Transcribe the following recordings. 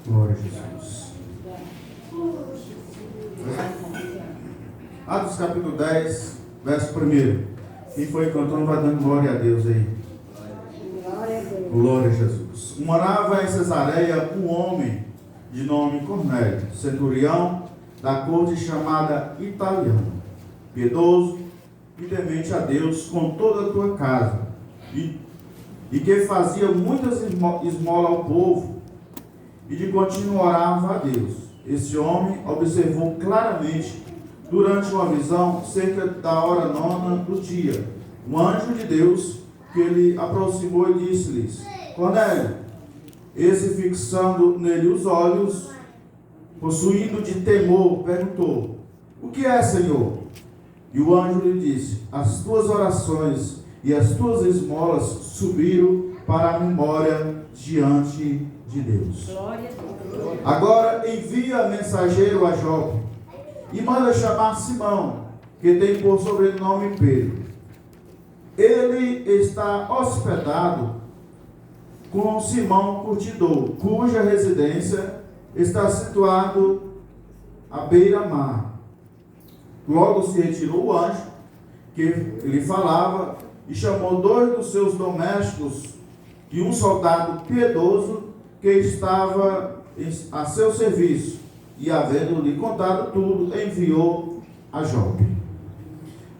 Glória a Jesus. Atos capítulo 10, verso 1. Quem foi cantando vai dando glória a Deus aí. Glória a Jesus. Morava em Cesareia um homem de nome Cornélio, centurião da corte chamada Italiana, piedoso e temente a Deus com toda a tua casa, e que fazia muitas esmolas ao povo, e de contínuo orava a Deus. Esse homem observou claramente, durante uma visão, cerca da hora 9 do dia, um anjo de Deus que ele aproximou e disse-lhes: Cornélio. Esse, fixando nele os olhos, possuído de temor, perguntou: O que é, Senhor? E o anjo lhe disse: As tuas orações e as tuas esmolas subiram para a memória diante de Deus. Agora envia mensageiro a Jope e manda chamar Simão, que tem por sobrenome Pedro. Ele está hospedado com Simão Curtidor, cuja residência está situado à beira-mar. Logo se retirou o anjo que lhe falava e chamou 2 dos seus domésticos e um soldado piedoso que estava a seu serviço, e havendo-lhe contado tudo, enviou a Jope.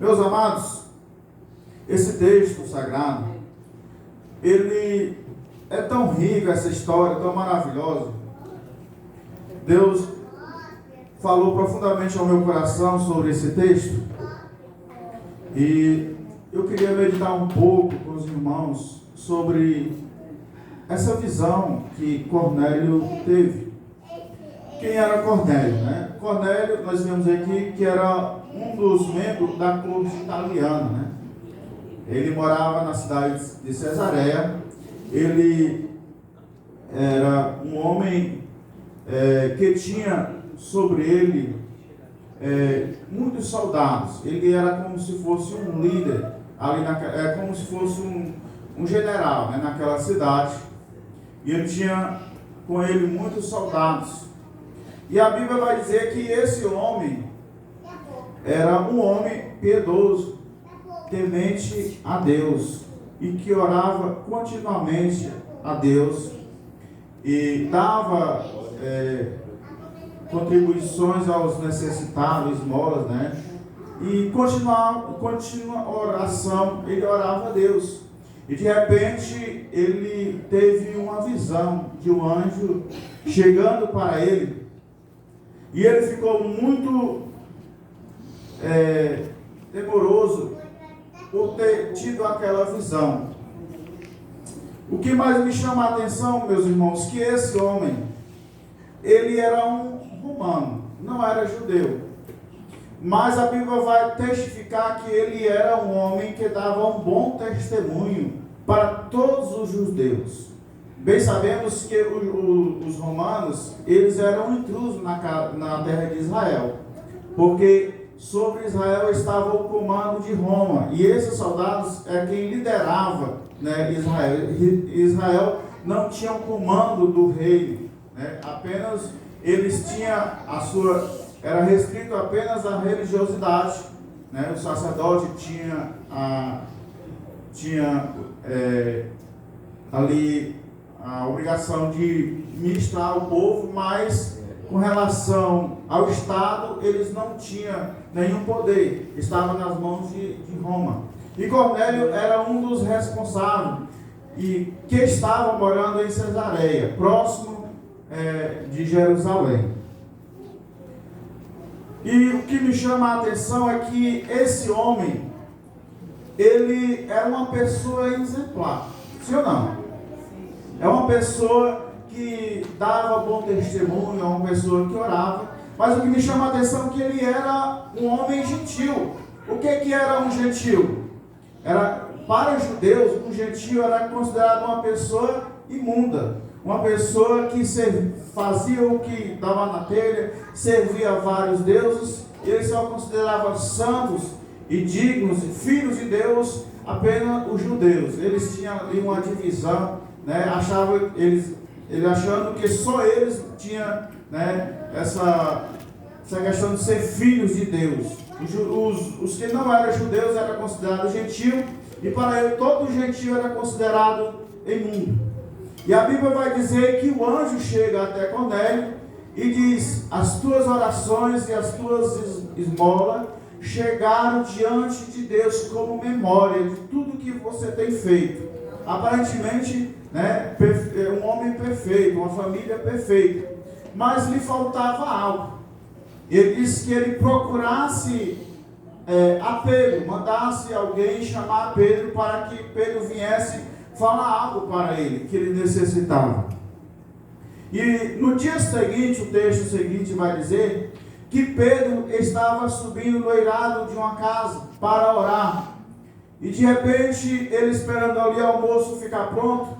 Meus amados, esse texto sagrado, ele é tão rico, essa história tão maravilhosa. Deus falou profundamente ao meu coração sobre esse texto, e eu queria meditar um pouco com os irmãos sobre essa visão que Cornélio teve. Quem era Cornélio, né? Cornélio, nós vemos aqui que era um dos membros da corte italiana, né? Ele morava na cidade de Cesareia. Ele era um homem que tinha sobre ele muitos soldados. Ele era como se fosse um líder, como se fosse um general, né, naquela cidade. E ele tinha com ele muitos soldados. E a Bíblia vai dizer que esse homem era um homem piedoso, temente a Deus, e que orava continuamente a Deus e dava contribuições aos necessitados, esmolas, né? E contínua oração, ele orava a Deus. E de repente ele teve uma visão de um anjo chegando para ele, e ele ficou muito temoroso por ter tido aquela visão. O que mais me chama a atenção, meus irmãos, que esse homem, ele era um romano, não era judeu. Mas a Bíblia vai testificar que ele era um homem que dava um bom testemunho para todos os judeus. Bem sabemos que os romanos, eles eram intrusos na terra de Israel, porque sobre Israel estava o comando de Roma, e esses soldados é quem liderava, né, Israel. Israel não tinha o comando do rei, né, apenas eles tinham era restrito apenas à religiosidade, né, o sacerdote tinha ali a obrigação de ministrar ao povo, mas com relação ao Estado, eles não tinham nenhum poder, estava nas mãos de Roma. E Cornélio era um dos responsáveis, e que estava morando em Cesareia, próximo de Jerusalém. E o que me chama a atenção é que esse homem, ele era uma pessoa exemplar, sim ou não? É uma pessoa que dava bom testemunho, é uma pessoa que orava, mas o que me chama a atenção é que ele era um homem gentil. O que era um gentil? Para os judeus, um gentil era considerado uma pessoa imunda, uma pessoa que fazia o que dava na telha, servia a vários deuses. Eles só consideravam santos e dignos, filhos de Deus, apenas os judeus. Eles tinham ali uma divisão, né? Achavam, eles ele achando que só eles tinham, né, essa questão de ser filhos de Deus. Os que não eram judeus eram considerados gentio, e para ele todo gentio era considerado imundo. E a Bíblia vai dizer que o anjo chega até Cornélio e diz: as tuas orações e as tuas esmolas chegaram diante de Deus como memória de tudo que você tem feito. Aparentemente, né, um homem perfeito, uma família perfeita, mas lhe faltava algo. Ele disse que ele procurasse a Pedro, mandasse alguém chamar Pedro para que Pedro viesse falar algo para ele, que ele necessitava. E no dia seguinte, o texto seguinte vai dizer que Pedro estava subindo no eirado de uma casa para orar. E de repente, ele esperando ali o almoço ficar pronto,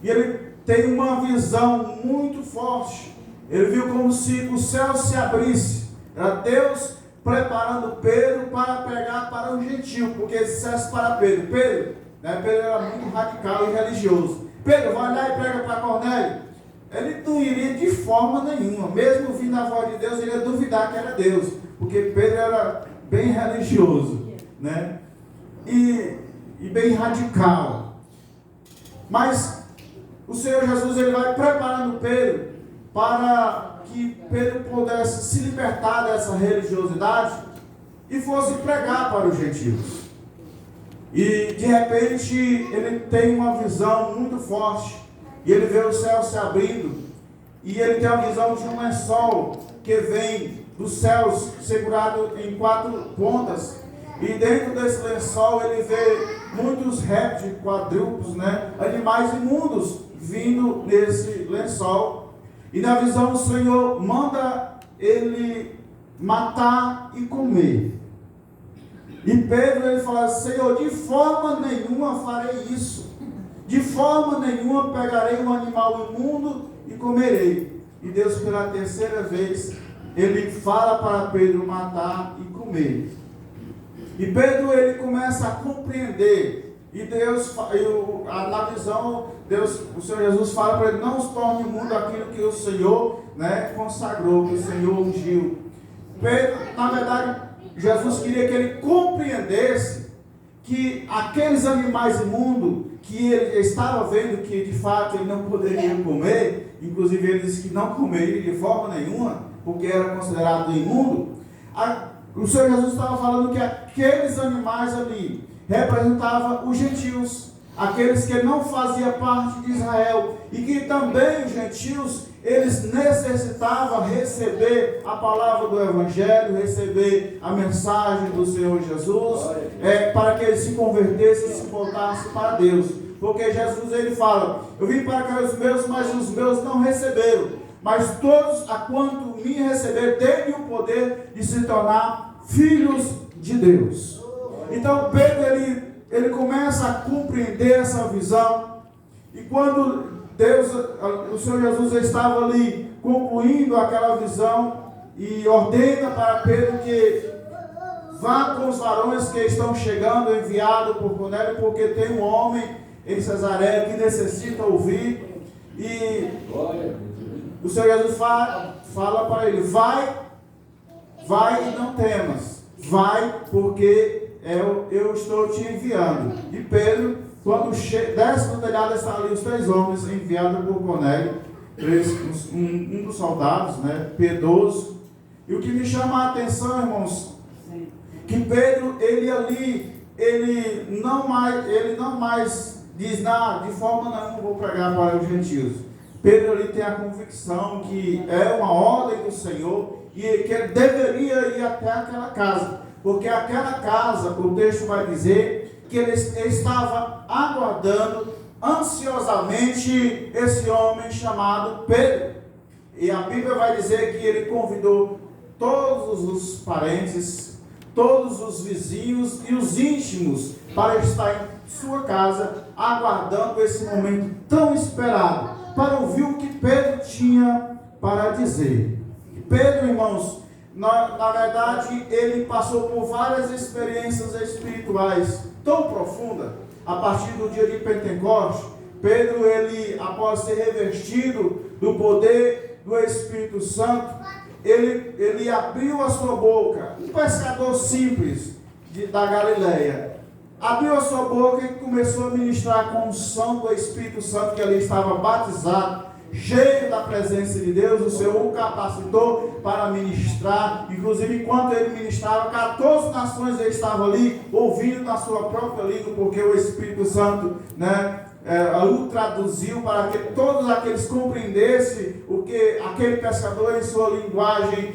e ele tem uma visão muito forte. Ele viu como se o céu se abrisse. Era Deus preparando Pedro para pegar para o gentio, porque ele dissesse para Pedro, Pedro era muito radical e religioso. Pedro, vai lá e prega para Cornélio. Ele não iria de forma nenhuma, mesmo ouvindo a voz de Deus, ele ia duvidar que era Deus, porque Pedro era bem religioso, né? E bem radical. Mas o Senhor Jesus, ele vai preparando Pedro para que Pedro pudesse se libertar dessa religiosidade e fosse pregar para os gentios. E de repente ele tem uma visão muito forte, e ele vê o céu se abrindo, e ele tem a visão de um lençol que vem dos céus segurado em 4 pontas, e dentro desse lençol ele vê muitos répteis, quadrúpedes, né, animais imundos vindo nesse lençol. E na visão o Senhor manda ele matar e comer. E Pedro, ele fala: Senhor, de forma nenhuma farei isso. De forma nenhuma pegarei um animal imundo e comerei. E Deus, pela terceira vez, ele fala para Pedro matar e comer. E Pedro, ele começa a compreender. E Deus, na visão, o Senhor Jesus fala para ele: não se torne imundo aquilo que o Senhor, né, consagrou, que o Senhor ungiu. Pedro, na verdade, Jesus queria que ele compreendesse que aqueles animais imundos que ele estava vendo que de fato ele não poderia comer, inclusive ele disse que não comeria de forma nenhuma, porque era considerado imundo. O Senhor Jesus estava falando que aqueles animais ali representavam os gentios, aqueles que não faziam parte de Israel, e que também os gentios, eles necessitavam receber a palavra do Evangelho, receber a mensagem do Senhor Jesus, para que eles se convertessem e se voltassem para Deus. Porque Jesus, ele fala: eu vim para cá os meus, mas os meus não receberam. Mas todos, a quanto me receber, têm o poder de se tornar filhos de Deus. Então Pedro, ele começa a compreender essa visão. E quando o Senhor Jesus estava ali concluindo aquela visão, e ordena para Pedro que vá com os varões que estão chegando, enviado por Cornélio, porque tem um homem em Cesareia que necessita ouvir. E o Senhor Jesus fala para ele: vai e não temas, vai, porque eu estou te enviando. E Pedro, quando desce do telhado, está ali os 3 homens enviados por Cornélio, um dos soldados, né, piedoso. E o que me chama a atenção, irmãos, que Pedro, ele não mais diz: nada, de forma nenhuma vou pregar para os gentios. Pedro ali tem a convicção que é uma ordem do Senhor e que ele deveria ir até aquela casa, porque aquela casa, o texto vai dizer que ele estava aguardando ansiosamente esse homem chamado Pedro. E a Bíblia vai dizer que ele convidou todos os parentes, todos os vizinhos e os íntimos para estar em sua casa, aguardando esse momento tão esperado, para ouvir o que Pedro tinha para dizer. Pedro, irmãos, na verdade, ele passou por várias experiências espirituais tão profundas. A partir do dia de Pentecostes, Pedro, ele, após ser revestido do poder do Espírito Santo, ele abriu a sua boca. Um pescador simples da Galileia abriu a sua boca e começou a ministrar com unção do Espírito Santo, que ali estava batizado, cheio da presença de Deus. O Senhor o capacitou para ministrar. Inclusive, enquanto ele ministrava, 14 nações estavam ali ouvindo na sua própria língua, porque o Espírito Santo, o traduziu para que todos aqueles compreendessem o que aquele pescador em sua linguagem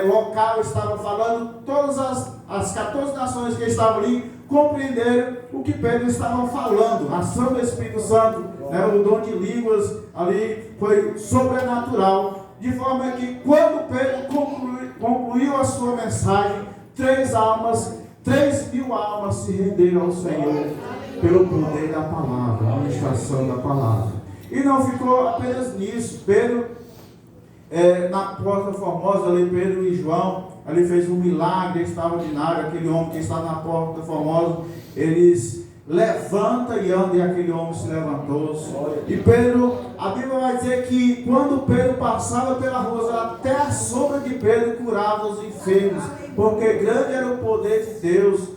local estava falando. Todas as 14 nações que estavam ali compreenderam o que Pedro estava falando. A ação do Espírito Santo, o dom de línguas ali foi sobrenatural, de forma que quando Pedro concluiu a sua mensagem, 3.000 almas se renderam ao Senhor pelo poder da palavra, a ministração da palavra. E não ficou apenas nisso. Pedro, na Porta Formosa, ali Pedro e João, ali fez um milagre extraordinário. Aquele homem que está na Porta Formosa, eles levantam e andam, e aquele homem se levantou. E Pedro, a Bíblia vai dizer que quando Pedro passava pela rua, até a sombra de Pedro curava os enfermos, porque grande era o poder de Deus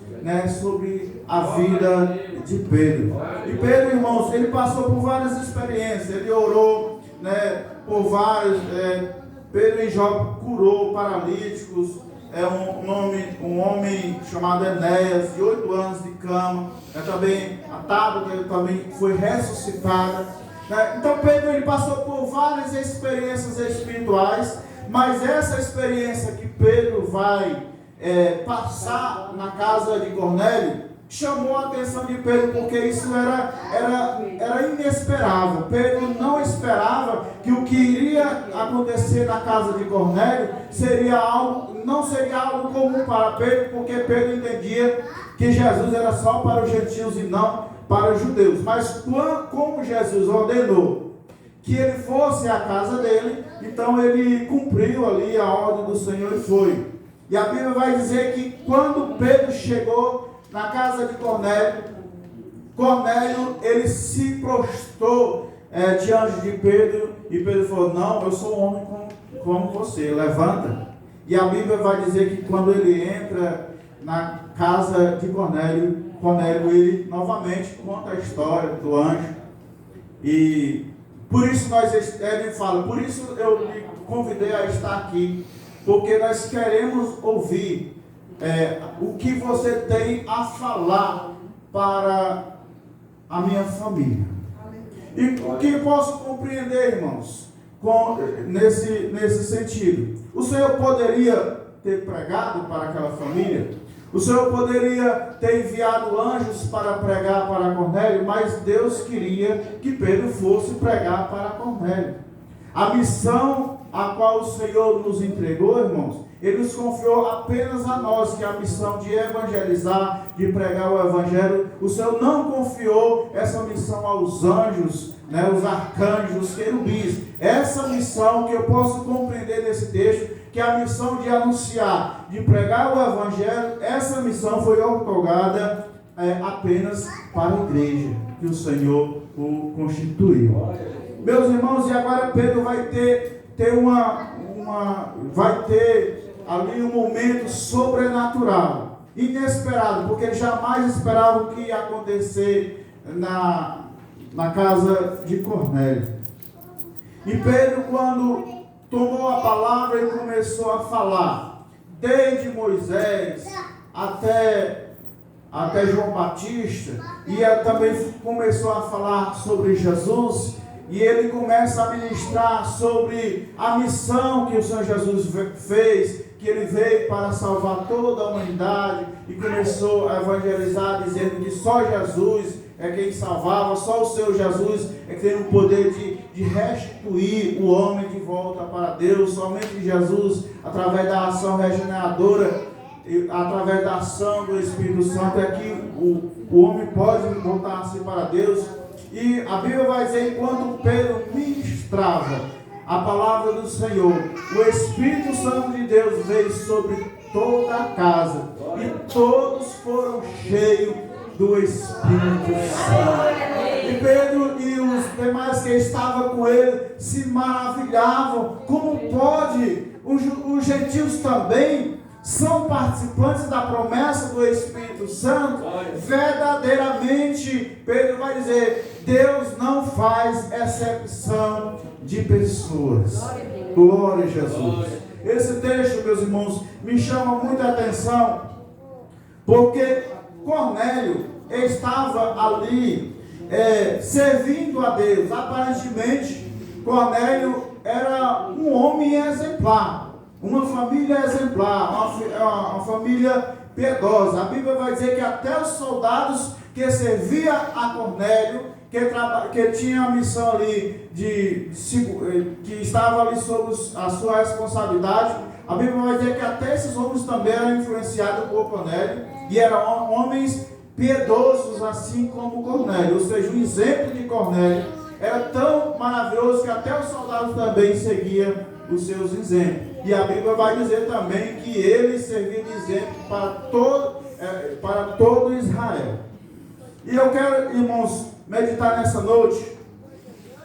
sobre a vida de Pedro. E Pedro, irmãos, ele passou por várias experiências. Ele orou por vários. Pedro em Jope curou paralíticos. Um homem chamado Enéas, de 8 anos de cama. Também a Tábita também foi ressuscitada. Então Pedro, ele passou por várias experiências espirituais. Mas essa experiência que Pedro vai passar na casa de Cornélio chamou a atenção de Pedro, porque isso era inesperável. Pedro não esperava que o que iria acontecer na casa de Cornélio não seria algo comum para Pedro, porque Pedro entendia que Jesus era só para os gentios e não para os judeus. Mas como Jesus ordenou que ele fosse à casa dele, então ele cumpriu ali a ordem do Senhor e foi. E a Bíblia vai dizer que quando Pedro chegou na casa de Cornélio, ele se prostrou diante de Pedro, e Pedro falou: não, eu sou um homem como você, levanta. E a Bíblia vai dizer que quando ele entra na casa de Cornélio, ele novamente conta a história do anjo. E por isso ele fala, por isso eu lhe convidei a estar aqui, porque nós queremos ouvir o que você tem a falar para a minha família. E o que eu posso compreender, irmãos, nesse sentido? O Senhor poderia ter pregado para aquela família, o Senhor poderia ter enviado anjos para pregar para Cornélio, mas Deus queria que Pedro fosse pregar para Cornélio. A missão a qual o Senhor nos entregou, irmãos, Ele nos confiou apenas a nós, que é a missão de evangelizar, de pregar o Evangelho. O Senhor não confiou essa missão aos anjos, os arcanjos, os querubins. Essa missão que eu posso compreender nesse texto, que é a missão de anunciar, de pregar o Evangelho, essa missão foi outorgada apenas para a igreja, que o Senhor o constituiu. Meus irmãos, e agora Pedro vai ter ali um momento sobrenatural, inesperado, porque ele jamais esperava o que ia acontecer na casa de Cornélio. E Pedro, quando tomou a palavra e começou a falar, desde Moisés até João Batista, e também começou a falar sobre Jesus. E ele começa a ministrar sobre a missão que o Senhor Jesus fez, que ele veio para salvar toda a humanidade, e começou a evangelizar, dizendo que só Jesus é quem salvava, só o Senhor Jesus é que tem o poder de restituir o homem de volta para Deus. Somente Jesus, através da ação regeneradora, através da ação do Espírito Santo, é que o homem pode voltar-se para Deus. E a Bíblia vai dizer, enquanto Pedro ministrava a palavra do Senhor, o Espírito Santo de Deus veio sobre toda a casa, e todos foram cheios do Espírito Santo. E Pedro e os demais que estavam com ele se maravilhavam. Como pode? Os gentios também são participantes da promessa do Espírito Santo. Verdadeiramente, Pedro vai dizer, Deus não faz exceção de pessoas. Glória a Jesus. Esse texto, meus irmãos, me chama muita atenção, porque Cornélio estava ali servindo a Deus. Aparentemente, Cornélio era um homem exemplar, uma família exemplar, uma família piedosa. A Bíblia vai dizer que até os soldados que serviam a Cornélio, que tinha a missão ali que estava ali sob a sua responsabilidade, a Bíblia vai dizer que até esses homens também eram influenciados por Cornélio e eram homens piedosos, assim como Cornélio. Ou seja, o exemplo de Cornélio era tão maravilhoso que até os soldados também seguiam os seus exemplos. E a Bíblia vai dizer também que ele servia de exemplo para todo Israel. E eu quero, irmãos, meditar nessa noite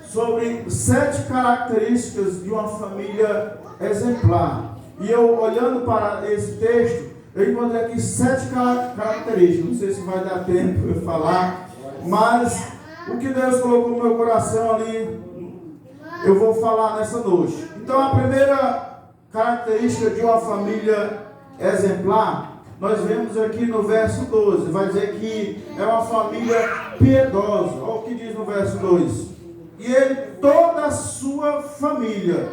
sobre 7 características de uma família exemplar. E eu, olhando para esse texto, eu encontrei aqui 7 características. Não sei se vai dar tempo eu falar, mas o que Deus colocou no meu coração ali, eu vou falar nessa noite. Então, a primeira característica de uma família exemplar, nós vemos aqui no verso 12, vai dizer que é uma família piedosa. Olha o que diz no verso 2. E ele, toda a sua família,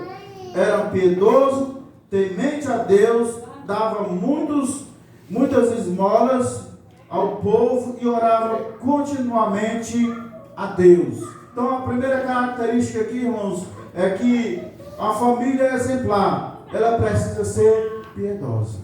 era piedoso, temente a Deus, dava muitas esmolas ao povo e orava continuamente a Deus. Então a primeira característica aqui, irmãos, é que a família exemplar, ela precisa ser piedosa.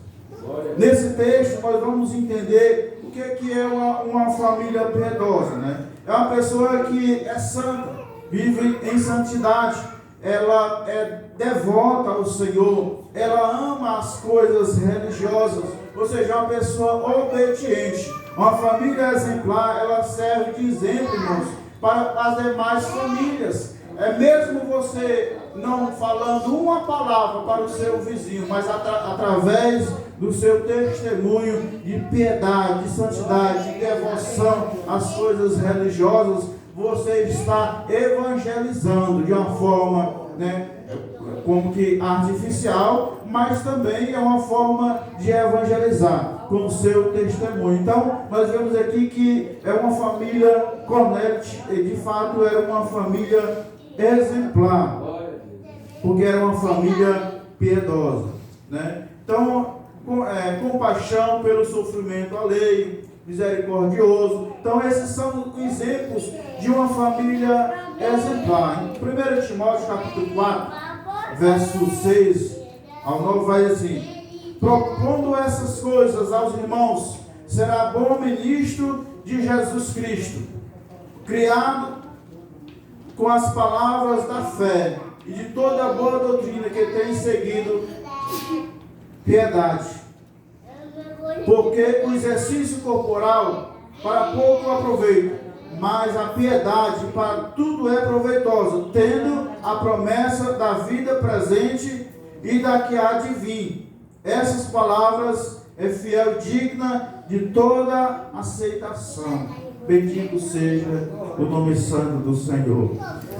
Nesse texto nós vamos entender o que é uma família piedosa, né? É uma pessoa que é santa, vive em santidade, ela é devota ao Senhor, ela ama as coisas religiosas, ou seja, é uma pessoa obediente. Uma família exemplar, ela serve de exemplo, irmãos, para as demais famílias. Mesmo você não falando uma palavra para o seu vizinho, mas através do seu testemunho de piedade, de santidade, de devoção às coisas religiosas, você está evangelizando de uma forma, como que artificial, mas também é uma forma de evangelizar com o seu testemunho. Então, nós vemos aqui que é uma família, Cornélio, de fato, era uma família exemplar, porque era uma família piedosa, né? Então, compaixão pelo sofrimento alheio, misericordioso. Então, esses são exemplos de uma família exemplar. Em 1 Timóteo capítulo 4, verso 6 ao 9, vai assim: propondo essas coisas aos irmãos, será bom ministro de Jesus Cristo, criado com as palavras da fé e de toda a boa doutrina que tem seguido piedade. Porque o exercício corporal para pouco aproveita, mas a piedade para tudo é proveitosa, tendo a promessa da vida presente e da que há de vir. Essas palavras é fiel e digna de toda aceitação. Bendito seja o nome santo do Senhor.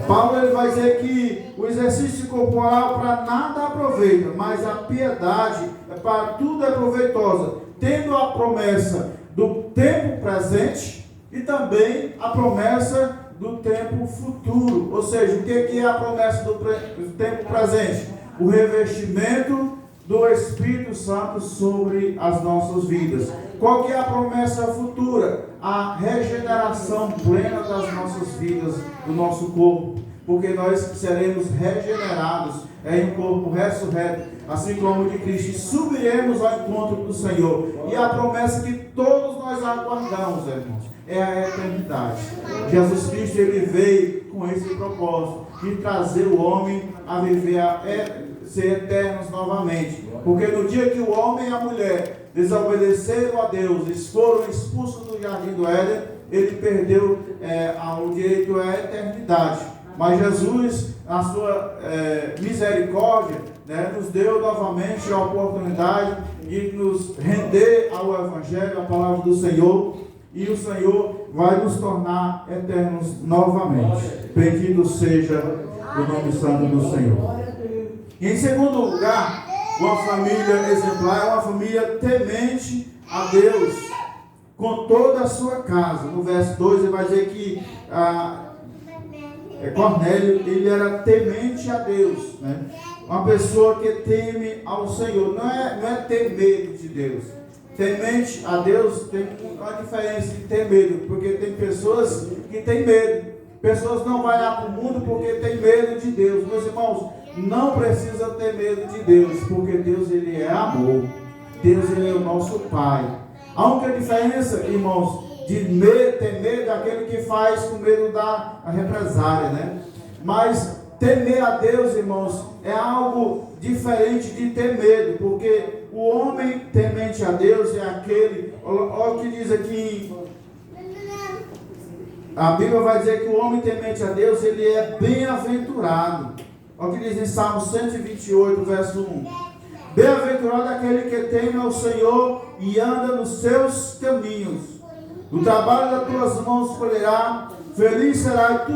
Paulo ele vai dizer que o exercício corporal para nada aproveita, mas a piedade para tudo é proveitosa, tendo a promessa do tempo presente e também a promessa do tempo futuro. Ou seja, o que é a promessa do tempo presente? O revestimento do Espírito Santo sobre as nossas vidas. Qual que é a promessa futura? A regeneração plena das nossas vidas, do nosso corpo, porque nós seremos regenerados em um corpo ressurreto, assim como o de Cristo, e subiremos ao encontro do Senhor. E a promessa que todos nós aguardamos, irmãos, é a eternidade. Jesus Cristo ele veio com esse propósito de trazer o homem a viver ser eternos novamente. Porque no dia que o homem e a mulher desobedeceram a Deus, eles foram expulsos do jardim do Éden, ele perdeu o direito à eternidade. Mas Jesus, na sua misericórdia, nos deu novamente a oportunidade de nos render ao Evangelho, à palavra do Senhor, e o Senhor vai nos tornar eternos novamente. Bendito seja o nome santo do Senhor. E em segundo lugar, uma família exemplar é uma família temente a Deus, com toda a sua casa. No verso 2 ele vai dizer que Cornélio, ele era temente a Deus, né? Uma pessoa que teme ao Senhor. Não é ter medo de Deus. Temente a Deus tem uma diferença de ter medo, porque tem pessoas que têm medo. Pessoas não vão lá para o mundo porque tem medo de Deus. Meus irmãos, não precisa ter medo de Deus, porque Deus, ele é amor. Deus, ele é o nosso Pai. A única diferença, irmãos, de ter medo é aquele que faz com medo da represália, né? Mas temer a Deus, irmãos, é algo diferente de ter medo, porque o homem temente a Deus é aquele, olha o que diz aqui, a Bíblia vai dizer que o homem temente a Deus, ele é bem-aventurado. Olha o que diz em Salmo 128, verso 1. Bem-aventurado aquele que teme ao Senhor e anda nos seus caminhos. O trabalho das tuas mãos colherá, feliz será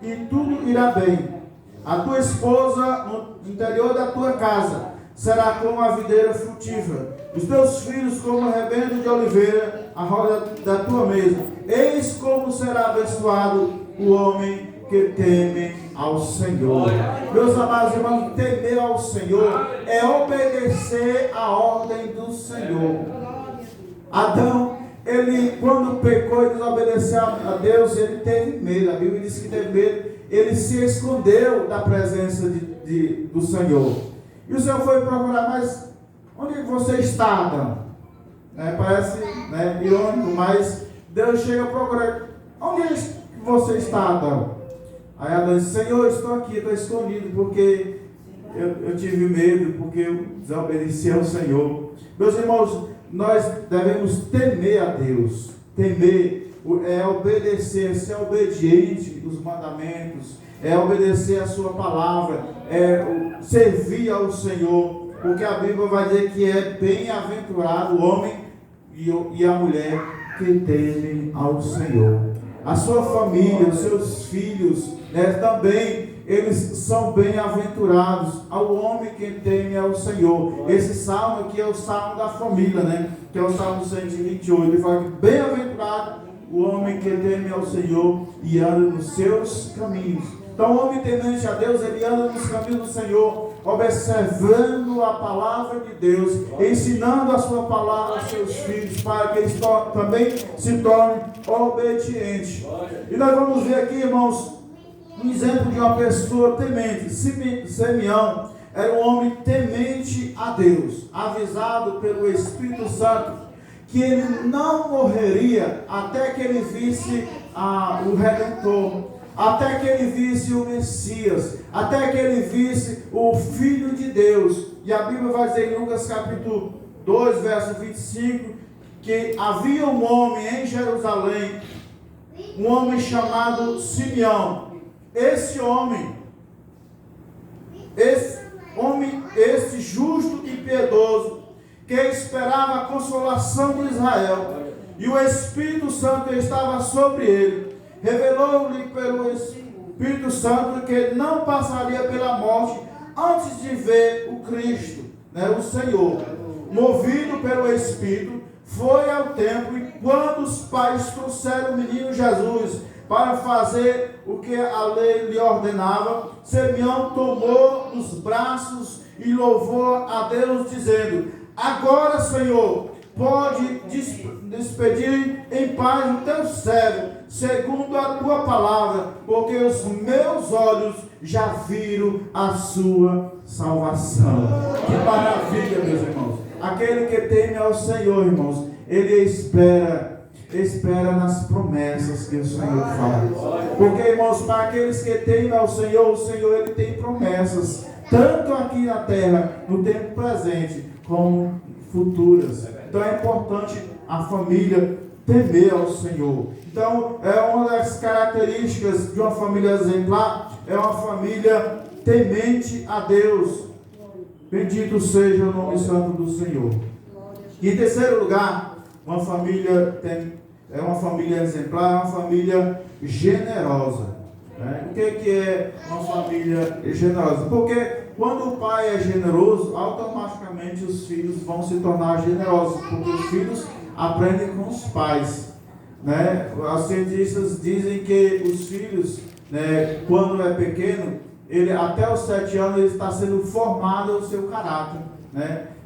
e tudo irá bem. A tua esposa no interior da tua casa será como a videira frutífera, os teus filhos como o rebento de oliveira, a roda da tua mesa. Eis como será abençoado o homem que teme ao Senhor. Meus amados irmãos, temer ao Senhor é obedecer a ordem do Senhor. Adão, ele, quando pecou e desobedeceu a Deus, ele teve medo. A Bíblia diz que teve medo. Ele se escondeu da presença do Senhor. E o Senhor foi procurar, mas onde você está, Adão? Parece irônico, mas Deus chega a procurar. Onde você está, Adão? Aí Adão disse: Senhor, estou aqui, estou escondido, porque eu tive medo, porque eu desobedeci ao Senhor. Meus irmãos, nós devemos temer a Deus. Temer é obedecer, ser obediente dos mandamentos, é obedecer a sua palavra, é servir ao Senhor, porque a Bíblia vai dizer que é bem-aventurado o homem e a mulher que temem ao Senhor. A sua família, os seus filhos, também, eles são bem-aventurados ao homem que teme ao Senhor. Esse salmo aqui é o salmo da família, que é o salmo 128. Ele fala que bem-aventurado o homem que teme ao Senhor e anda nos seus caminhos. Então o homem temente a Deus, ele anda nos caminhos do Senhor, observando a palavra de Deus, ensinando a sua palavra aos seus filhos, para que eles também se tornem obedientes. E nós vamos ver aqui, irmãos, um exemplo de uma pessoa temente. Simeão era um homem temente a Deus, avisado pelo Espírito Santo que ele não morreria até que ele visse o Redentor, até que ele visse o Messias, até que ele visse o Filho de Deus. E a Bíblia vai dizer em Lucas capítulo 2, verso 25, que havia um homem em Jerusalém, um homem chamado Simeão. Esse justo e piedoso, que esperava a consolação de Israel, e o Espírito Santo estava sobre ele, revelou-lhe pelo Espírito Santo que ele não passaria pela morte antes de ver o Cristo, o Senhor. Movido pelo Espírito, foi ao templo, e quando os pais trouxeram o menino Jesus para fazer o que a lei lhe ordenava, Simeão tomou nos braços e louvou a Deus, dizendo: agora, Senhor, pode despedir em paz o teu servo, segundo a tua palavra, porque os meus olhos já viram a sua salvação. Que maravilha, meus irmãos. Aquele que teme ao Senhor, irmãos, ele espera nas promessas que o Senhor faz. Porque, irmãos, para aqueles que temem ao Senhor, o Senhor, ele tem promessas tanto aqui na terra, no tempo presente, como futuras. Então é importante a família temer ao Senhor. Então, é uma das características de uma família exemplar, é uma família temente a Deus. Bendito seja o nome santo do Senhor. E em terceiro lugar, uma família é uma família exemplar, é uma família generosa. O que é uma família generosa? Porque quando o pai é generoso, automaticamente os filhos vão se tornar generosos, porque os filhos aprendem com os pais. Os cientistas dizem que os filhos, quando é pequeno, ele até os 7 anos ele está sendo formado o seu caráter.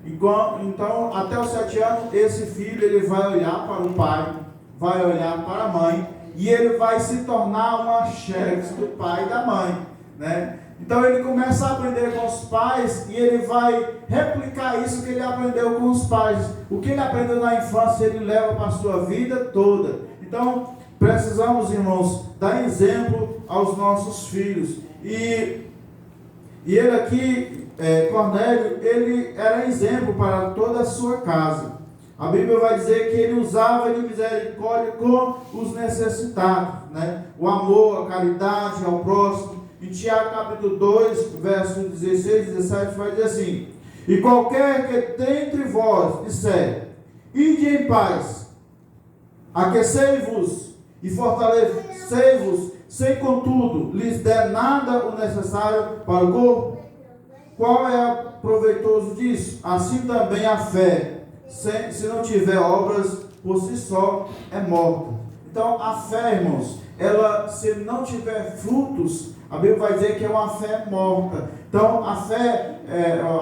Então, até os 7 anos, esse filho ele vai olhar para o pai, vai olhar para a mãe, e ele vai se tornar uma xerox do pai e da mãe. Então ele começa a aprender com os pais e ele vai replicar isso que ele aprendeu com os pais. O que ele aprendeu na infância ele leva para a sua vida toda. Então precisamos, irmãos, dar exemplo aos nossos filhos. E ele aqui, Cornélio, ele era exemplo para toda a sua casa. A Bíblia vai dizer que ele usava de misericórdia com os necessitados. O amor, a caridade ao próximo. Em Tiago capítulo 2, verso 16 e 17, vai dizer assim: e qualquer que dentre vós disser, ide em paz, aquecei-vos e fortalecei-vos, sem contudo lhes der nada o necessário para o corpo, qual é proveitoso disso? Assim também a fé, se não tiver obras, por si só é morta. Então a fé, irmãos, ela, se não tiver frutos, a Bíblia vai dizer que é uma fé morta. Então, a fé,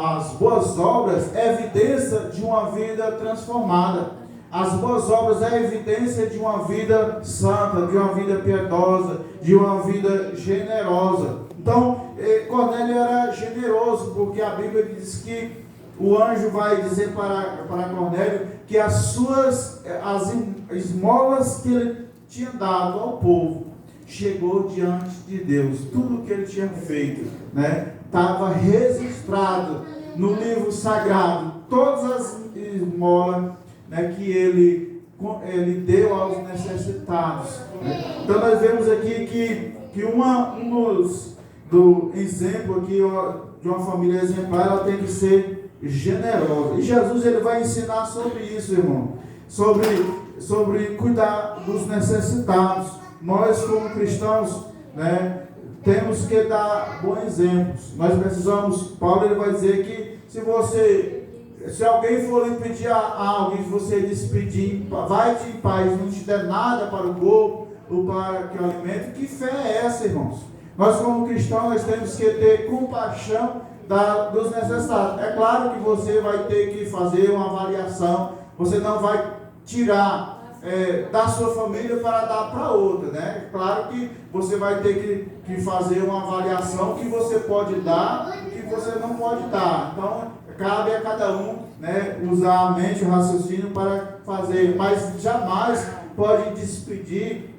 as boas obras, é evidência de uma vida transformada. As boas obras é evidência de uma vida santa, de uma vida piedosa, de uma vida generosa. Então, Cornélio era generoso, porque a Bíblia diz que o anjo vai dizer para Cornélio que as esmolas que ele tinha dado ao povo, chegou diante de Deus. Tudo o que ele tinha feito, estava registrado no livro sagrado. Todas as esmolas, que ele deu aos necessitados. Então nós vemos aqui que do exemplo aqui de uma família exemplar, ela tem que ser generosa. E Jesus ele vai ensinar sobre isso, irmão. Sobre cuidar dos necessitados. Nós, como cristãos, temos que dar bons exemplos. Nós precisamos, Paulo ele vai dizer que se alguém for lhe pedir algo e você despedir, vai-te em paz, não te der nada para o corpo ou para que alimento, que fé é essa, irmãos? Nós, como cristãos, nós temos que ter compaixão dos necessitados. É claro que você vai ter que fazer uma avaliação, você não vai tirar da sua família para dar para outra, Claro que você vai ter que fazer uma avaliação que você pode dar e que você não pode dar. Então, cabe a cada um, usar a mente e o raciocínio para fazer, mas jamais pode despedir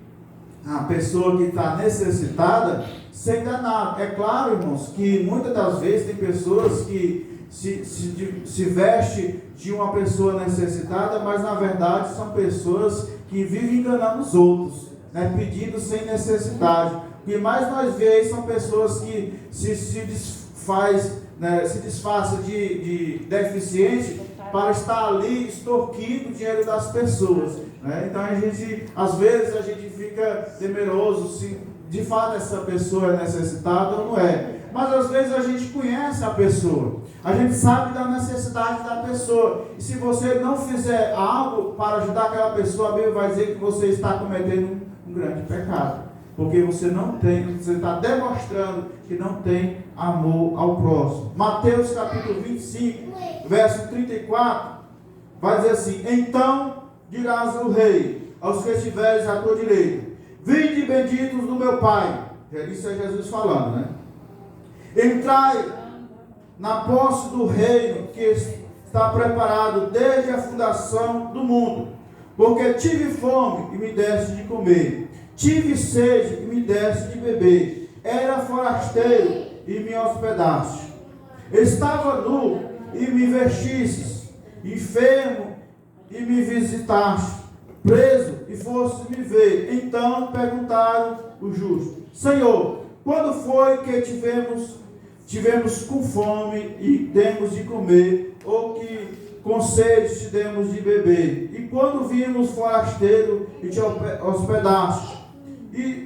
a pessoa que está necessitada sem dar nada. É claro, irmãos, que muitas das vezes tem pessoas que se veste de uma pessoa necessitada, mas na verdade são pessoas que vivem enganando os outros, pedindo sem necessidade. O que mais nós vemos são pessoas que se disfarça de deficiente para estar ali extorquindo o dinheiro das pessoas. Então às vezes a gente fica temeroso se de fato essa pessoa é necessitada ou não é. Mas às vezes a gente conhece a pessoa, a gente sabe da necessidade da pessoa, e se você não fizer algo para ajudar aquela pessoa, a Bíblia vai dizer que você está cometendo um grande pecado, porque você está demonstrando que não tem amor ao próximo. Mateus capítulo 25, verso 34, vai dizer assim: então dirás ao rei, aos que estiveres à tua direita, vinde benditos do meu Pai. Isso é Jesus falando, Entrai na posse do reino que está preparado desde a fundação do mundo. Porque tive fome e me deste de comer, tive sede e me deste de beber, era forasteiro e me hospedaste, Estava nu e me vestistes, enfermo e me visitaste, preso e foste me ver. Então perguntaram os justos: Senhor, quando foi que tivemos com fome e demos de comer, ou que com sede te demos de beber? E quando vimos forasteiro e te hospedaste?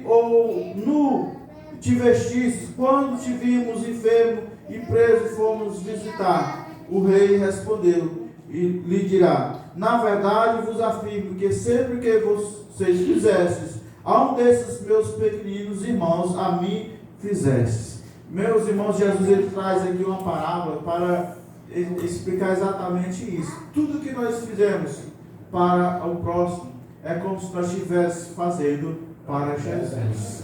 Ou nu te vestiste? Quando te vimos enfermo e preso fomos visitar? O rei respondeu e lhe dirá: na verdade vos afirmo que sempre que vocês fizestes a um desses meus pequeninos irmãos, a mim fizestes. Meus irmãos, Jesus ele traz aqui uma parábola para explicar exatamente isso. Tudo que nós fizemos para o próximo é como se nós estivéssemos fazendo para Jesus.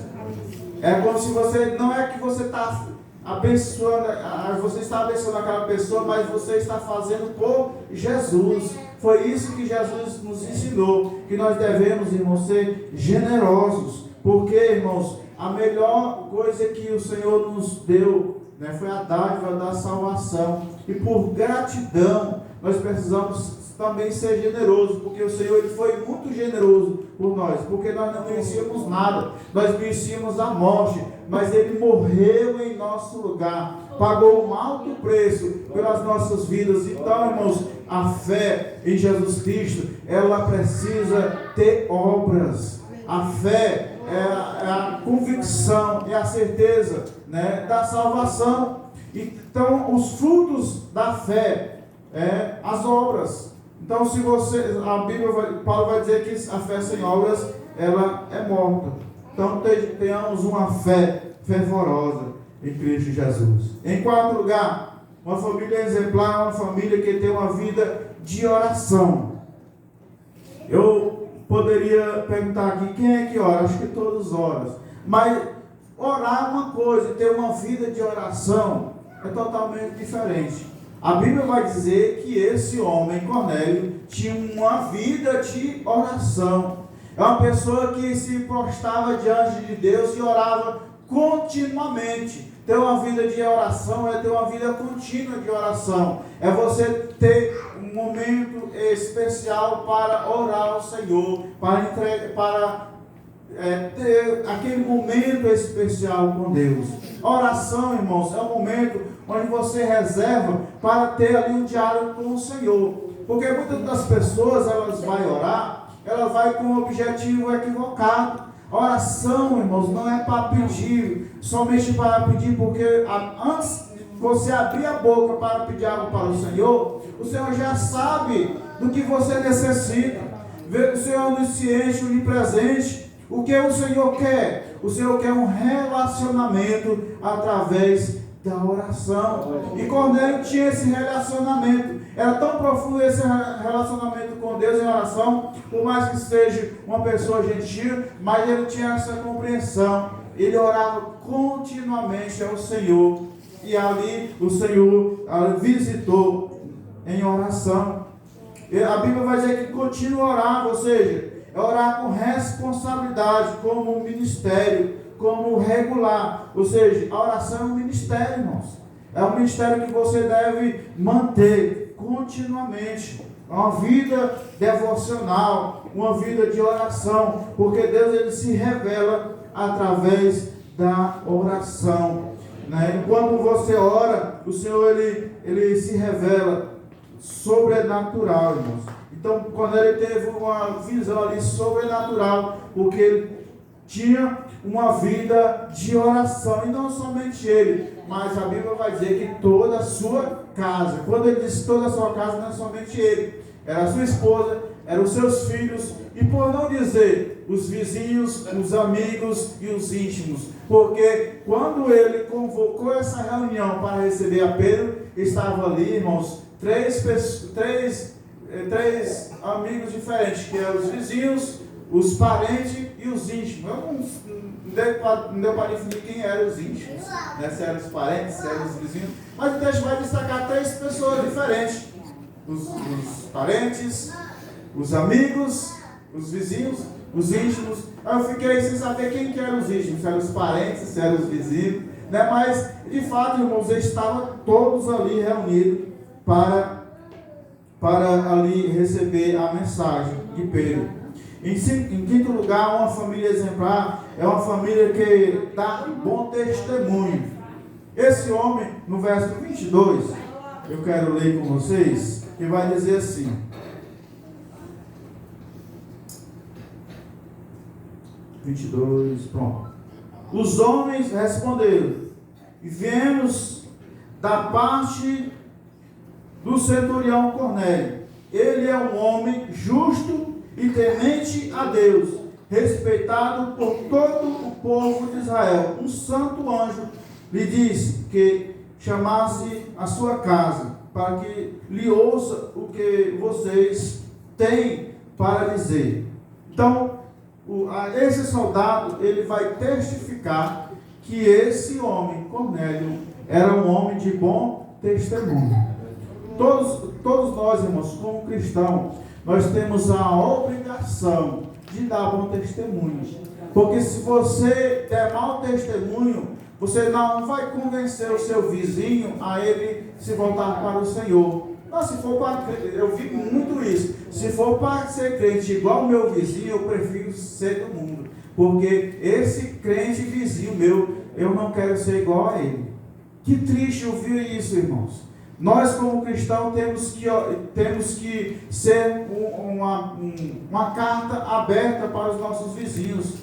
É como se você, não é que você está abençoando, você está abençoando aquela pessoa, mas você está fazendo por Jesus. Foi isso que Jesus nos ensinou, que nós devemos, irmãos, ser generosos, porque, irmãos, a melhor coisa que o Senhor nos deu, né, foi a dádiva da salvação, e por gratidão nós precisamos também ser generosos, porque o Senhor ele foi muito generoso por nós, porque nós não merecíamos nada, nós merecíamos a morte, mas Ele morreu em nosso lugar, pagou um alto preço pelas nossas vidas. Então, irmãos, a fé em Jesus Cristo, ela precisa ter obras. A fé é a convicção, é a certeza, né, da salvação. Então, os frutos da fé é as obras. Então, se você, a Bíblia, Paulo vai dizer que a fé sem obras, ela é morta. Então, tenhamos uma fé fervorosa em Cristo Jesus. Em quarto lugar, uma família exemplar, uma família que tem uma vida de oração. Eu poderia perguntar aqui, quem é que ora? Acho que todos oram. Mas orar é uma coisa, ter uma vida de oração é totalmente diferente. A Bíblia vai dizer que esse homem, Cornélio, tinha uma vida de oração. É uma pessoa que se prostrava diante de Deus e orava continuamente. Ter uma vida de oração é ter uma vida contínua de oração. É você ter um momento especial para orar ao Senhor, para ter aquele momento especial com Deus. Oração, irmãos, é um momento onde você reserva para ter ali um diálogo com o Senhor. Porque muitas das pessoas, elas vão orar, elas vão com um objetivo equivocado. Oração, irmãos, não é para pedir, somente para pedir, porque antes você abrir a boca para pedir algo para o Senhor já sabe do que você necessita. O Senhor nos ciente, nos presente. O que o Senhor quer? O Senhor quer um relacionamento através da oração. E Cornélio tinha esse relacionamento. Era tão profundo esse relacionamento com Deus em oração, por mais que seja uma pessoa gentil, mas ele tinha essa compreensão. Ele orava continuamente ao Senhor. E ali o Senhor visitou em oração. E a Bíblia vai dizer que continua a orar, ou seja, é orar com responsabilidade, como um ministério, como regular. Ou seja, a oração é um ministério, irmãos. É um ministério que você deve manter continuamente. Uma vida devocional, uma vida de oração, porque Deus ele se revela através da oração, né? Quando você ora, o Senhor ele se revela sobrenatural, irmãos. Então, quando ele teve uma visão ali sobrenatural, porque ele tinha uma vida de oração, e não somente ele, mas a Bíblia vai dizer que toda a sua casa. Quando ele diz toda a sua casa, não é somente ele, era a sua esposa, eram os seus filhos, e por não dizer os vizinhos, os amigos e os íntimos, porque quando ele convocou essa reunião para receber a Pedro, estava ali, irmãos, três amigos diferentes, que eram os vizinhos, os parentes e os íntimos. Não deu para definir quem eram os íntimos, né? Se eram os parentes, se eram os vizinhos, mas o texto vai destacar 3 pessoas diferentes: os parentes, os amigos, os vizinhos, os íntimos. Aí eu fiquei sem saber quem que eram os íntimos, se eram os parentes, se eram os vizinhos. né? Mas, de fato, irmãos, eles estavam todos ali reunidos para ali receber a mensagem de Pedro. Em quinto lugar, uma família exemplar é uma família que dá bom testemunho. Esse homem, no verso 22, eu quero ler com vocês, que vai dizer assim: 22, pronto. Os homens responderam: viemos da parte do centurião Cornélio. Ele é um homem justo e temente a Deus, respeitado por todo o povo de Israel. Um santo anjo lhe disse que chamasse a sua casa, para que lhe ouça o que vocês têm para dizer. Então, esse soldado, ele vai testificar que esse homem, Cornélio, era um homem de bom testemunho. Todos nós, irmãos, como cristãos, nós temos a obrigação de dar bom testemunho. Porque se você der mau testemunho, você não vai convencer o seu vizinho a ele se voltar para o Senhor. Não, se for para, eu vi muito isso. Se for para ser crente igual o meu vizinho, eu prefiro ser do mundo. Porque esse crente vizinho meu, eu não quero ser igual a ele. Que triste ouvir isso, irmãos. Nós, como cristãos, temos que ser uma carta aberta para os nossos vizinhos.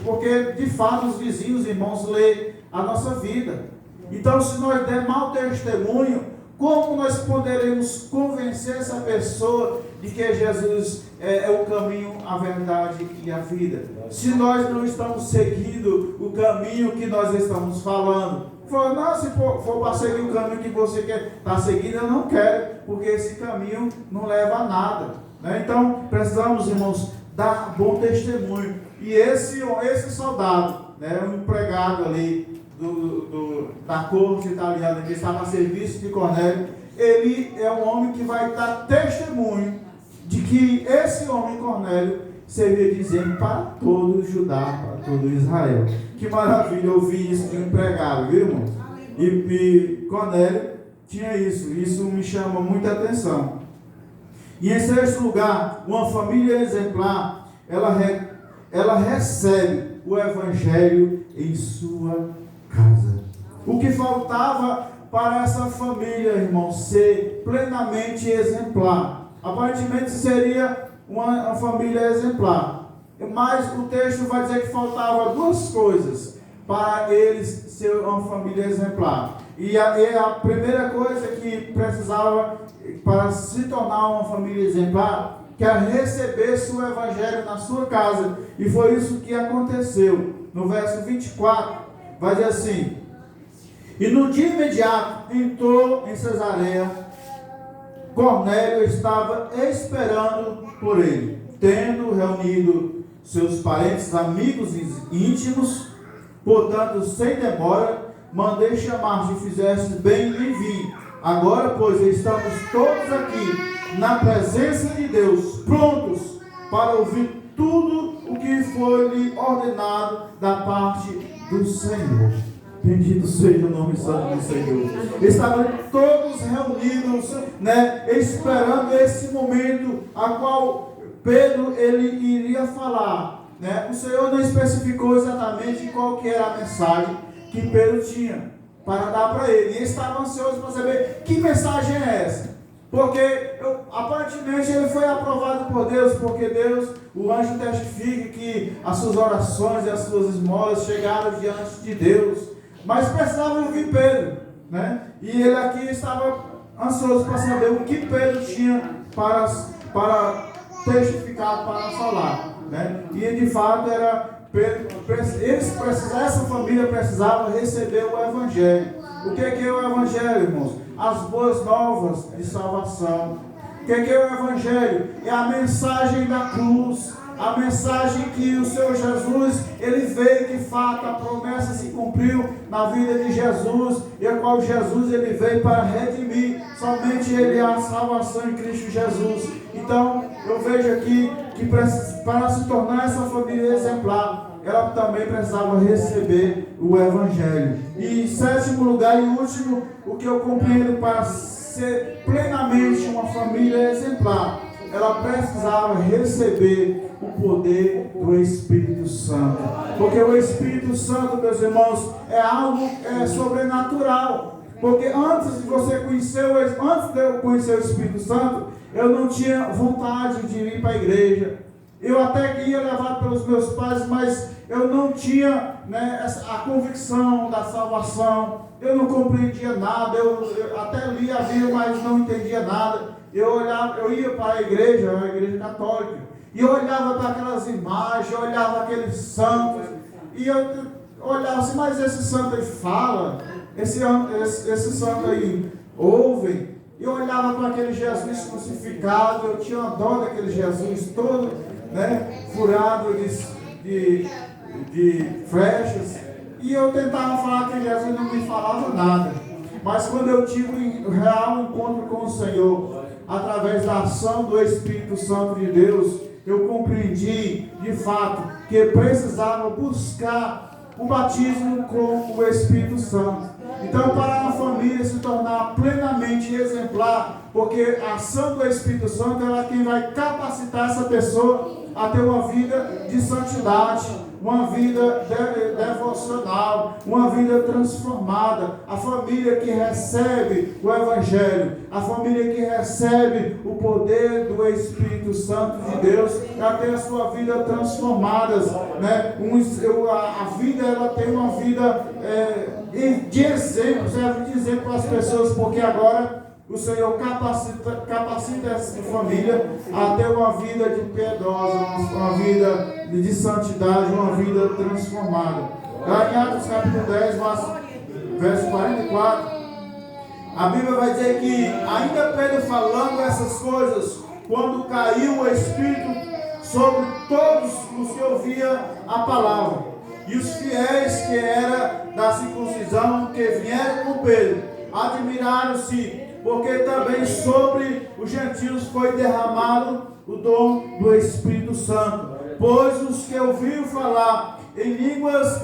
Porque, de fato, os vizinhos, irmãos, lêem a nossa vida. Então, se nós der mau testemunho, como nós poderemos convencer essa pessoa de que Jesus é o caminho, a verdade e a vida? Se nós não estamos seguindo o caminho que nós estamos falando. Não, se for para seguir o caminho que você quer estar seguindo, eu não quero, porque esse caminho não leva a nada, né? Então, precisamos, irmãos, dar bom testemunho. E esse soldado, né, um empregado ali da corte italiana, que estava a serviço de Cornélio, ele é um homem que vai dar testemunho de que esse homem Cornélio servia de exemplo para todo Judá, para todo Israel. Que maravilha ouvir isso de um empregado, viu, irmão? E Cornélio tinha isso me chama muita atenção. E em sexto lugar, uma família exemplar, ela recebe o Evangelho em sua casa. O que faltava para essa família, irmão, ser plenamente exemplar? Aparentemente seria uma família exemplar. Mas o texto vai dizer que faltava duas coisas para eles ser uma família exemplar. E a primeira coisa que precisava para se tornar uma família exemplar, que era receber o Evangelho na sua casa. E foi isso que aconteceu. No verso 24, vai dizer assim: e no dia imediato entrou em Cesareia. Cornélio estava esperando por ele, tendo reunido seus parentes, amigos íntimos. Portanto, sem demora, mandei chamar, se fizeste bem em vir. Agora, pois, estamos todos aqui na presença de Deus, prontos para ouvir tudo o que foi-lhe ordenado da parte do Senhor. Bendito seja o nome santo do Senhor. Estavam todos reunidos, né, esperando esse momento a qual Pedro ele iria falar, né? O Senhor não especificou exatamente qual que era a mensagem que Pedro tinha para dar para ele. E ele estava ansioso para saber que mensagem é essa. Porque aparentemente ele foi aprovado por Deus, porque Deus, o anjo testifica que as suas orações e as suas esmolas chegaram diante de Deus. Mas precisava ouvir Pedro, né? E ele aqui estava ansioso para saber o que Pedro tinha para testificar, para falar, né? E de fato era Pedro, essa família precisava receber o Evangelho. O que é o Evangelho, irmãos? As boas novas de salvação. O que é o Evangelho? É a mensagem da cruz, a mensagem que o Senhor Jesus, ele veio de fato, a promessa se cumpriu na vida de Jesus, e a qual Jesus ele veio para redimir, somente ele é a salvação em Cristo Jesus. Então, eu vejo aqui que para se tornar essa família exemplar, ela também precisava receber o Evangelho. E em sétimo lugar e último, o que eu compreendo para ser plenamente uma família exemplar, ela precisava receber o poder do Espírito Santo. Porque o Espírito Santo, meus irmãos, é algo sobrenatural. Porque antes de eu conhecer o Espírito Santo, eu não tinha vontade de ir para a igreja. Eu até ia levado pelos meus pais, mas eu não tinha, a convicção da salvação. Eu não compreendia nada. Eu até lia a Bíblia, mas não entendia nada. Eu ia para a igreja católica, e eu olhava para aquelas imagens, eu olhava aqueles santos, e eu olhava assim, mas esse santo aí fala, esse santo aí ouve. E eu olhava para aquele Jesus crucificado, eu tinha uma dó daquele Jesus todo, furado de flechas, e eu tentava falar que Jesus não me falava nada. Mas quando eu tive um real encontro com o Senhor, através da ação do Espírito Santo de Deus, eu compreendi de fato que precisava buscar o batismo com o Espírito Santo. Então, para uma família se tornar plenamente exemplar, porque a ação do Espírito Santo é quem vai capacitar essa pessoa a ter uma vida de santidade, uma vida devocional, uma vida transformada. A família que recebe o Evangelho, a família que recebe o poder do Espírito Santo de Deus, ela tem a sua vida transformada, a vida, ela tem uma vida de exemplo, serve de exemplo para as pessoas, porque agora o Senhor capacita essa família a ter uma vida de piedosa, uma vida de santidade, uma vida transformada. Lá em Atos capítulo 10, verso 44, a Bíblia vai dizer que, ainda Pedro falando essas coisas, quando caiu o Espírito sobre todos os que ouviam a palavra, e os fiéis que eram da circuncisão, que vieram com Pedro, admiraram-se, porque também sobre os gentios foi derramado o dom do Espírito Santo. Pois os que ouviram falar em línguas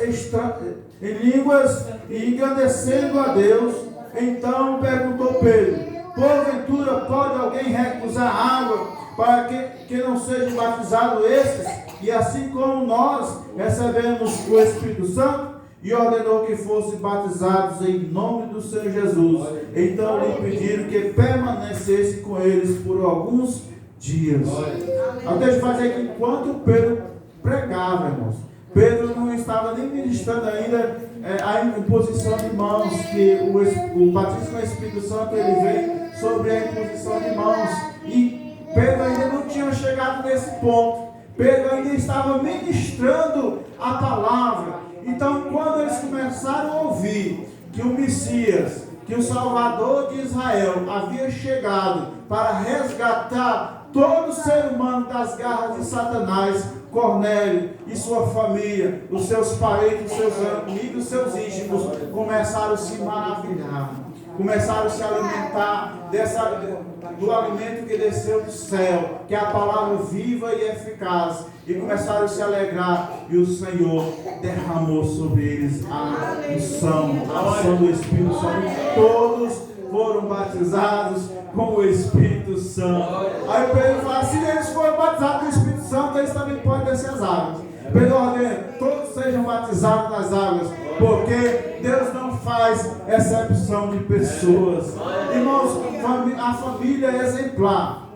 e engrandecendo a Deus, então perguntou Pedro: porventura pode alguém recusar água para que não sejam batizados esses? E assim como nós recebemos o Espírito Santo? E ordenou que fossem batizados em nome do Senhor Jesus. Então lhe pediram que permanecesse com eles por alguns dias. Eu deixo fazer que enquanto Pedro pregava, irmãos, Pedro não estava nem ministrando ainda a imposição de mãos, que o batismo com o Espírito Santo ele vem sobre a imposição de mãos. E Pedro ainda não tinha chegado nesse ponto. Pedro ainda estava ministrando a palavra. Então, quando eles começaram a ouvir que o Messias, que o Salvador de Israel havia chegado para resgatar todo ser humano das garras de Satanás, Cornélio e sua família, os seus parentes, os seus amigos, os seus íntimos, começaram a se maravilhar, começaram a se alimentar do alimento que desceu do céu, que é a palavra viva e eficaz, e começaram a se alegrar, e o Senhor derramou sobre eles a ação do Espírito Santo, e todos foram batizados com o Espírito Santo. Aí Pedro fala: se eles forem batizados com o Espírito Santo, eles também podem descer as águas. Pedro ordena: todos sejam batizados nas águas, porque Deus não faz exceção de pessoas. Irmãos, a família exemplar,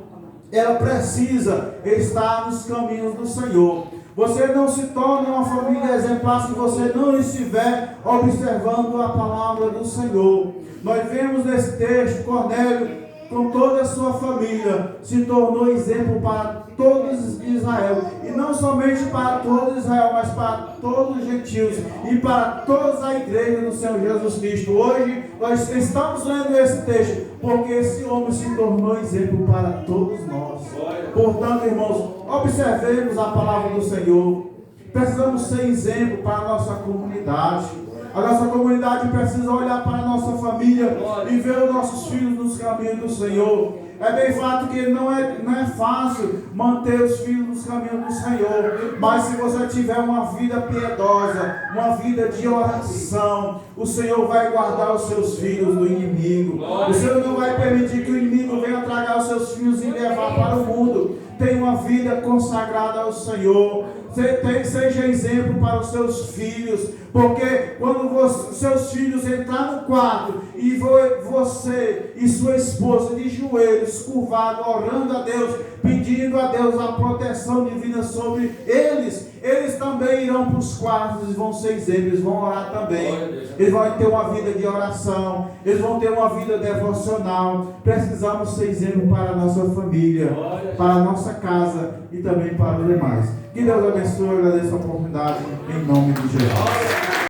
ela precisa estar nos caminhos do Senhor. Você não se torna uma família exemplar se você não estiver observando a palavra do Senhor. Nós vemos nesse texto, Cornélio, com toda a sua família, se tornou exemplo para todos de Israel, e não somente para todos Israel, mas para todos os gentios e para toda a igreja do Senhor Jesus Cristo. Hoje nós estamos lendo esse texto porque esse homem se tornou exemplo para todos nós. Portanto, irmãos, observemos a palavra do Senhor. Precisamos ser exemplo para a nossa comunidade. A nossa comunidade precisa olhar para a nossa família e ver os nossos filhos nos caminhos do Senhor. É bem fato que não é fácil manter os filhos nos caminhos do Senhor, mas se você tiver uma vida piedosa, uma vida de oração, o Senhor vai guardar os seus filhos do inimigo. O Senhor não vai permitir que o inimigo venha tragar os seus filhos e levar para o mundo. Tenha uma vida consagrada ao Senhor. Seja exemplo para os seus filhos, porque quando seus filhos entrar no quarto e você e sua esposa de joelhos curvados, orando a Deus, pedindo a Deus a proteção divina sobre eles também irão para os quartos e vão ser exemplos, eles vão orar também, eles vão ter uma vida de oração, eles vão ter uma vida devocional. Precisamos ser exemplo para a nossa família, para a nossa casa e também para os demais. Que Deus abençoe, eu agradeço a oportunidade em nome de Jesus.